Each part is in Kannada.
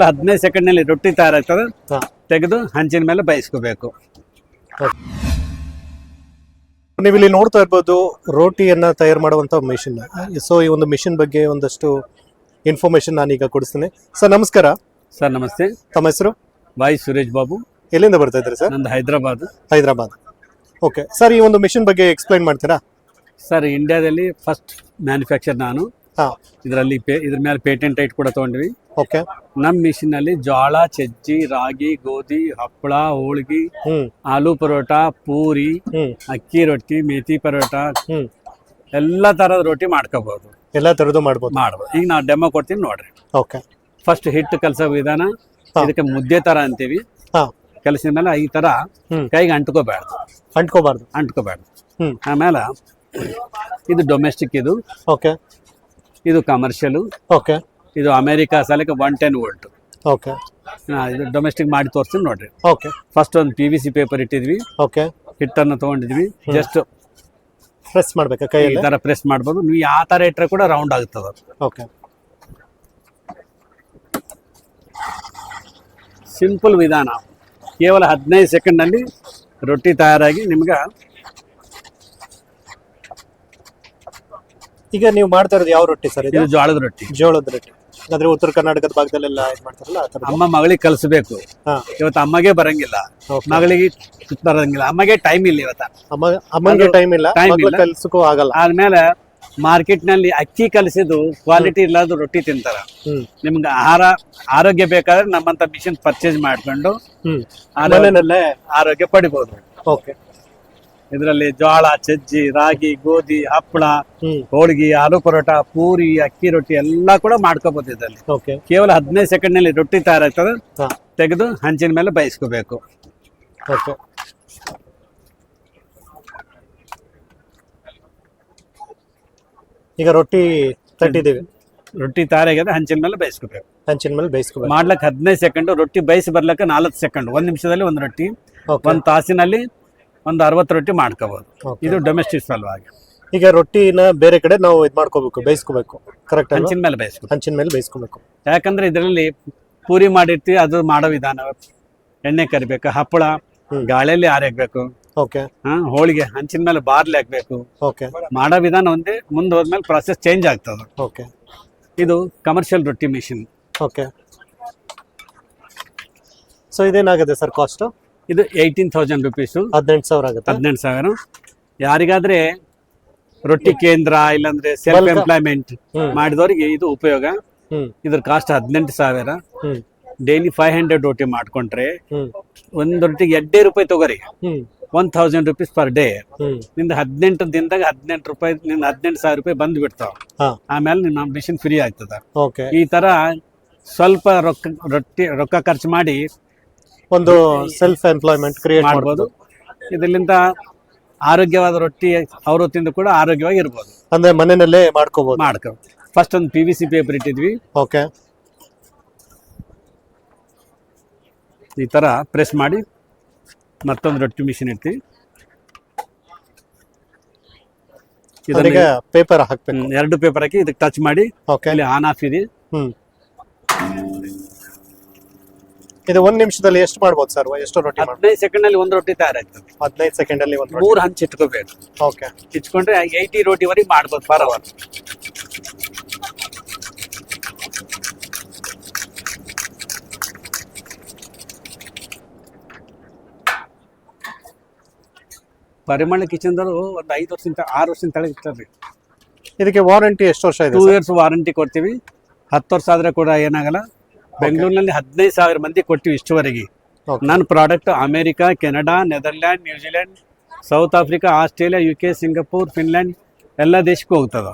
15 ಸೆಕೆಂಡ್ನಲ್ಲಿ ರೊಟ್ಟಿ ತಯಾರಾಗ್ತದೆ. ತೆಗೆದು ಹಂಚಿನ ಮೇಲೆ ಬೇಯಿಸ್ಕೋಬೇಕು. ನೀವು ಇಲ್ಲಿ ನೋಡ್ತಾ ಇರ್ಬೋದು ರೋಟಿಯನ್ನ ತಯಾರು ಮಾಡುವಂತ ಮಿಷಿನ್. ಸೊ ಈ ಒಂದು ಮಿಷಿನ್ ಬಗ್ಗೆ ಒಂದಷ್ಟು ಇನ್ಫಾರ್ಮೇಶನ್ ನಾನೀಗ ಕೊಡಿಸ್ತೀನಿ. ಸರ್ ನಮಸ್ಕಾರ. ಸರ್ ನಮಸ್ತೆ. ತಮ್ಮ ಹೆಸರು? ಬಾಯ್ ಸುರೇಶ್ ಬಾಬು. ಎಲ್ಲಿಂದ ಬರ್ತಾ ಇದ್ರಿ ಸರ್? ನಂದು ಹೈದರಾಬಾದ್. ಓಕೆ ಸರ್, ಈ ಒಂದು ಮಿಷಿನ್ ಬಗ್ಗೆ ಎಕ್ಸ್ಪ್ಲೈನ್ ಮಾಡ್ತೀರಾ? ಸರ್ ಇಂಡಿಯಾದಲ್ಲಿ ಫಸ್ಟ್ ಮ್ಯಾನುಫ್ಯಾಕ್ಚರ್ ನಾನು. ಇದರಲ್ಲಿ ಇದ್ರ ಮೇಲೆ ಪೇಟೆಂಟ್ ರೈಟ್ ಕೂಡ ತಗೊಂಡ್ವಿ. ಓಕೆ. ನಮ್ಮ ಮಿಷಿನ್ ಅಲ್ಲಿ ಜೋಳ, ಸಜ್ಜಿ, ರಾಗಿ, ಗೋಧಿ, ಹಪ್ಪಳ, ಹೋಳಿಗೆ, ಆಲೂ ಪರೋಟ, ಪೂರಿ, ಅಕ್ಕಿ ರೊಟ್ಟಿ, ಮೇಥಿ ಪರೋಟ, ಎಲ್ಲಾ ತರದ ರೊಟ್ಟಿ ಮಾಡ್ಕೋಬಹುದು. ಎಲ್ಲಾ ತರದ್ದು ಮಾಡ್ಬೋದು. ಈಗ ನಾವು ಡೆಮೋ ಕೊಡ್ತೀನಿ ನೋಡ್ರಿ. ಓಕೆ. ಫಸ್ಟ್ ಹಿಟ್ಟು ಕಲಸೋ ವಿಧಾನ, ಇದಕ್ಕೆ ಮುದ್ದೆ ತರ ಅಂತೀವಿ. ಕಲಸಿದ ಮೇಲೆ ಈ ತರ ಕೈಗೆ ಅಂಟ್ಕೋಬಾರ್ದು. ಆಮೇಲೆ ಇದು ಡೊಮೆಸ್ಟಿಕ್, ಇದು ಓಕೆ. ಇದು ಕಮರ್ಷಿಯಲ್, ಓಕೆ. ಇದು ಅಮೆರಿಕಾ ಸಾಲಕ್ಕೆ 110 ವೋಲ್ಟ್. ಓಕೆ. ಇದು ಡೊಮೆಸ್ಟಿಕ್ ಮಾಡಿ ತೋರಿಸ್ತೀನಿ ನೋಡ್ರಿ. ಓಕೆ. ಫಸ್ಟ್ ಒಂದು PVC ಪೇಪರ್ ಇಟ್ಟಿದ್ವಿ. ಓಕೆ. ಹಿಟ್ಟನ್ನು ತಗೊಂಡಿದ್ವಿ. ಜಸ್ಟ್ ಪ್ರೆಸ್ ಮಾಡ್ಬೇಕಾ ಕೈಯಲ್ಲಿ? ಈ ತರ ಪ್ರೆಸ್ ಮಾಡ್ಬೋದು. ನೀವು ಯಾವ ತರ ಇಟ್ಟರೆ ಕೂಡ ರೌಂಡ್ ಆಗ್ತದ. ಓಕೆ. ಸಿಂಪಲ್ ವಿಧಾನ. ಕೇವಲ 15 ಸೆಕೆಂಡ್ನಲ್ಲಿ ರೊಟ್ಟಿ ತಯಾರಾಗಿ ನಿಮ್ಗೆ. ಈಗ ನೀವು ಮಾಡ್ತಾ ಇರೋದು ಯಾವ ರೊಟ್ಟಿ ಸರ್? ಇದು ಜೋಳದ ರೊಟ್ಟಿ. ಅಂದ್ರೆ ಉತ್ತರ ಕರ್ನಾಟಕದ ಭಾಗದಲ್ಲೆಲ್ಲ ಇದು ಮಾಡ್ತಾರಲ್ಲ ಆ ತರ. ಅಮ್ಮ ಮಗಳಿಗೆ ಕಲಿಸಬೇಕು. ಇವತ್ತು ಅಮ್ಮಗೆ ಬರಂಗಿಲ್ಲ, ಮಗಳಿಗೆ ಬರಂಗಿಲ್ಲ, ಅಮ್ಮಗೆ ಟೈಮ್ ಇಲ್ಲ. ಇವತ್ತ ಅಮ್ಮಂಗೆ ಟೈಮ್ ಇಲ್ಲ, ಕಲ್ಸಕ್ಕೂ ಆಗಲ್ಲ. ಆದ್ಮೇಲೆ ಮಾರ್ಕೆಟ್ ನಲ್ಲಿ ಅಕ್ಕಿ ಕಲಿಸಿದ್ದು ಕ್ವಾಲಿಟಿ ಇಲ್ಲದ ರೊಟ್ಟಿ ತಿಂತಾರ. ನಿಮ್ಗೆ ಆರೋಗ್ಯ ಬೇಕಾದ್ರೆ ನಮ್ಮಂತ ಮಿಷಿನ್ ಪರ್ಚೇಸ್ ಮಾಡ್ಕೊಂಡು ಆರೋಗ್ಯ ಪಡಿಬಹುದು. ಓಕೆ. ಇದರಲ್ಲಿ ಜೋಳ, ಸಜ್ಜಿ, ರಾಗಿ, ಗೋಧಿ, ಹಪ್ಪಳ, ಹೋಳಿಗೆ, ಆಲೂ ಪರೋಟ, ಪೂರಿ, ಅಕ್ಕಿ ರೊಟ್ಟಿ ಎಲ್ಲಾ ಕೂಡ ಮಾಡ್ಕೋಬಹುದು ಇದರಲ್ಲಿ. ಕೇವಲ 15 ಸೆಕೆಂಡ್ ನಲ್ಲಿ ರೊಟ್ಟಿ ತಯಾರಾಗ್ತದೆ. ತೆಗೆದು ಹಂಚಿನ ಮೇಲೆ ಬೇಯಿಸ್ಕೋಬೇಕು. ಈಗ ರೊಟ್ಟಿ ತಟ್ಟಿದ್ದೀವಿ, ರೊಟ್ಟಿ ತಯಾರಾಗಿದೆ. ಹಂಚಿನ ಮೇಲೆ ಬೇಯಿಸ್ಕೋಬೇಕು. ಮಾಡ್ಲಕ್ಕೆ 15 ಸೆಕೆಂಡ್, ರೊಟ್ಟಿ ಬೇಯಿಸಿ ಬರ್ಲಕ್ಕೆ 4 ಸೆಕೆಂಡ್. 1 ನಿಮಿಷದಲ್ಲಿ ಒಂದು ರೊಟ್ಟಿ, 1 ತಾಸಿನಲ್ಲಿ ಒಂದು 60 ರೊಟ್ಟಿ ಮಾಡ್ಕೋಬಹುದು. ಇದು ಡೊಮೆಸ್ಟಿಕ್ ಸಲುವಾಗಿ. ಈಗ ರೊಟ್ಟಿನ ಬೇರೆ ಕಡೆ ನಾವು ಇದು ಮಾಡ್ಕೋಬೇಕು, ಬೇಯಿಸ್ಕೋಬೇಕು. ಕರೆಕ್ಟ್. ಹಂಚಿನ ಮೇಲೆ ಬೇಯಿಸ್ಕೋಬೇಕು. ಯಾಕಂದ್ರೆ ಇದರಲ್ಲಿ ಪೂರಿ ಮಾಡಿರ್ತೀವಿ, ಅದು ಮಾಡೋ ವಿಧಾನ. ಎಣ್ಣೆ ಕರಿಬೇಕು, ಹಪ್ಪಳ ಗಾಳಿಯಲ್ಲಿ ಆರಾಕ್ಬೇಕು, ಹೋಳಿಗೆ ಹಂಚಿನ ಮೇಲೆ ಬಾರ್ಲಿ ಹಾಕ್ಬೇಕು. ಮಾಡೋ ವಿಧಾನ ಒಂದೇ. ಮುಂದೆ ಹೋದ್ಮೇಲೆ ಪ್ರಾಸೆಸ್ ಚೇಂಜ್ ಆಗ್ತದೆ. ಇದು ಕಮರ್ಷಿಯಲ್ ರೊಟ್ಟಿ ಮಿಷಿನ್. ಸೊ ಇದೇನಾಗುತ್ತೆ ಸರ್ ಕಾಸ್ಟ್? ಇದು 18,000 ರುಪೀಸು. 18,000 ಆಗುತ್ತೆ. 18,000. ಯಾರಿಗಾದ್ರೆ ರೊಟ್ಟಿ ಕೇಂದ್ರ ಇಲ್ಲಾಂದ್ರೆ ಸೆಲ್ಫ್ ಎಂಪ್ಲಾಯ್ಮೆಂಟ್ ಮಾಡಿದವರಿಗೆ ಇದು ಉಪಯೋಗ. ಇದ್ರ ಕಾಸ್ಟ್ 18,000. ಡೈಲಿ 500 ರೊಟ್ಟಿ ಮಾಡ್ಕೊಂಡ್ರೆ ಒಂದ್ ರೊಟ್ಟಿಗೆ 2 ರೂಪಾಯಿ ತಗೋರಿ. 1,000 ರುಪೀಸ್ ಪರ್ ಡೇ. ನಿಂದ 18 ದಿನದಾಗ 18 ರೂಪಾಯಿ, ನಿಂದ 18,000 ರೂಪಾಯಿ ಬಂದ್ ಬಿಡ್ತಾವ. ಆಮೇಲೆ ನಿಮ್ಮ ಮಿಷಿನ್ ಫ್ರೀ ಆಗ್ತದ. ಈ ತರ ಸ್ವಲ್ಪ ರೊಕ್ಕ ಖರ್ಚು ಮಾಡಿ ಒಂದು ಸೆಲ್ಫ್ ಎಂಪ್ಲಾಯ್ಮೆಂಟ್ ಕ್ರಿಯೇಟ್ ಮಾಡಬಹುದು. ಇದರಿಂದ ಆರೋಗ್ಯವಾದ ರೊಟ್ಟಿ ಅವರು ತಿಂದು ಕೂಡ ಆರೋಗ್ಯವಾಗಿ ಇರ್ಬೋದು. ಅಂದ್ರೆ ಮನೆಯಲ್ಲೇ ಮಾಡ್ಕೋಬಹುದು. ಫಸ್ಟ್ ಒಂದು PVC ಪೇಪರ್ ಇಟ್ಟಿದ್ವಿ. ಓಕೆ. ಈ ತರ ಪ್ರೆಸ್ ಮಾಡಿ ಮತ್ತೊಂದು ರೊಟ್ಟಿ ಮಿಷಿನ್ ಇಡ್ತೀವಿ. ಇದನ್ನ ಪೇಪರ್ ಹಾಕ್ಬೇಕು. 2 ಪೇಪರ್ ಹಾಕಿ ಇದಕ್ಕೆ ಟಚ್ ಮಾಡಿ ಇಲ್ಲಿ ಆನ್ ಆಫ್ ಇದೆ. ಇದು 1 ನಿಮಿಷದಲ್ಲಿ ಎಷ್ಟು ಮಾಡ್ಬೋದು ಸರ್? ಎಷ್ಟು ರೊಟ್ಟಿ? 15 ಸೆಕೆಂಡ್ ಅಲ್ಲಿ ಒಂದು ರೊಟ್ಟಿ ತಯಾರಾಗ್ತದೆ. 15 ಸೆಕೆಂಡ್ ಅಲ್ಲಿ 3 ಹಂಚ್ ಇಟ್ಕೋಬೇಕು. ಓಕೆ. ಇಟ್ಕೊಂಡ್ರೆ 80 ರೋಟಿ ವರೆಗೆ ಮಾಡ್ಬೋದು ಪರ್ ಅವರ್. ಪರಿಮಳ ಕಿಚನ್ ದವರು ಒಂದು 5 ವರ್ಷದಿಂದ 6 ವರ್ಷದಿಂದ ತಳಗೆ ಇರ್ತಾರೆ. ಇದಕ್ಕೆ ವಾರಂಟಿ ಎಷ್ಟು ವರ್ಷ ಇದೆ? 2 ಇಯರ್ಸ್ ವಾರಂಟಿ ಕೊಡ್ತೀವಿ. 10 ವರ್ಷ ಆದ್ರೆ ಕೂಡ ಏನಾಗಲ್ಲ. ಬೆಂಗಳೂರಿನಲ್ಲಿ 15,000 ಮಂದಿ ಕೊಟ್ಟಿವಿ ಇಷ್ಟುವರೆಗೆ. ನನ್ನ product America, Canada, Netherland, New Zealand, south Africa, Australia, UK, Singapore, Finland ಎಲ್ಲ ದೇಶಕ್ಕೂ ಹೋಗ್ತದ.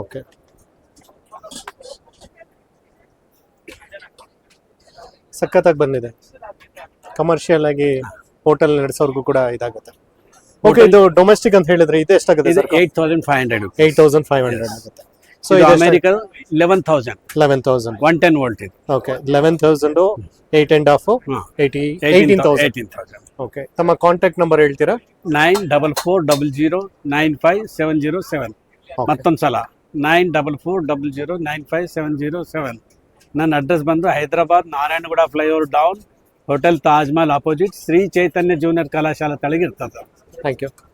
ಓಕೆ. ಸಖತ್ತಾಗಿ ಬಂದಿದೆ. ಕಮರ್ಷಿಯಲ್ ಆಗಿ ಹೋಟೆಲ್ ನಡೆಸೋರ್ಗೂ ಕೂಡ ಇದಾಗುತ್ತೆ. ಓಕೆ. ಇದು ಡೊಮೆಸ್ಟಿಕ್ ಅಂತ ಹೇಳಿದ್ರೆ ಇದು ಎಷ್ಟಾಗುತ್ತೆ? 8,500. 8,500 ಆಗುತ್ತೆ. ಸೊ ಇದು ಅಮೆರಿಕಾ 11,000 110 ವೋಲ್ಟ್ ಇದೆ. ಓಕೆ. 11,000 18,000. ಓಕೆ. ತಮ್ಮ ಕಾಂಟ್ಯಾಕ್ಟ್ ನಂಬರ್ ಹೇಳ್ತೀರಾ? 9440957007. ಮತ್ತೊಂದು ಸಲ 9440957007. ನನ್ನ ಅಡ್ರೆಸ್ ಬಂದು Hyderabad Narayanaguda flyover down, hotel Taj Mahal opposite, Shri Chaitanya junior ಕಲಾಶಾಲಾ ತಳಗೆ ಇರ್ತದೆ. Thank you.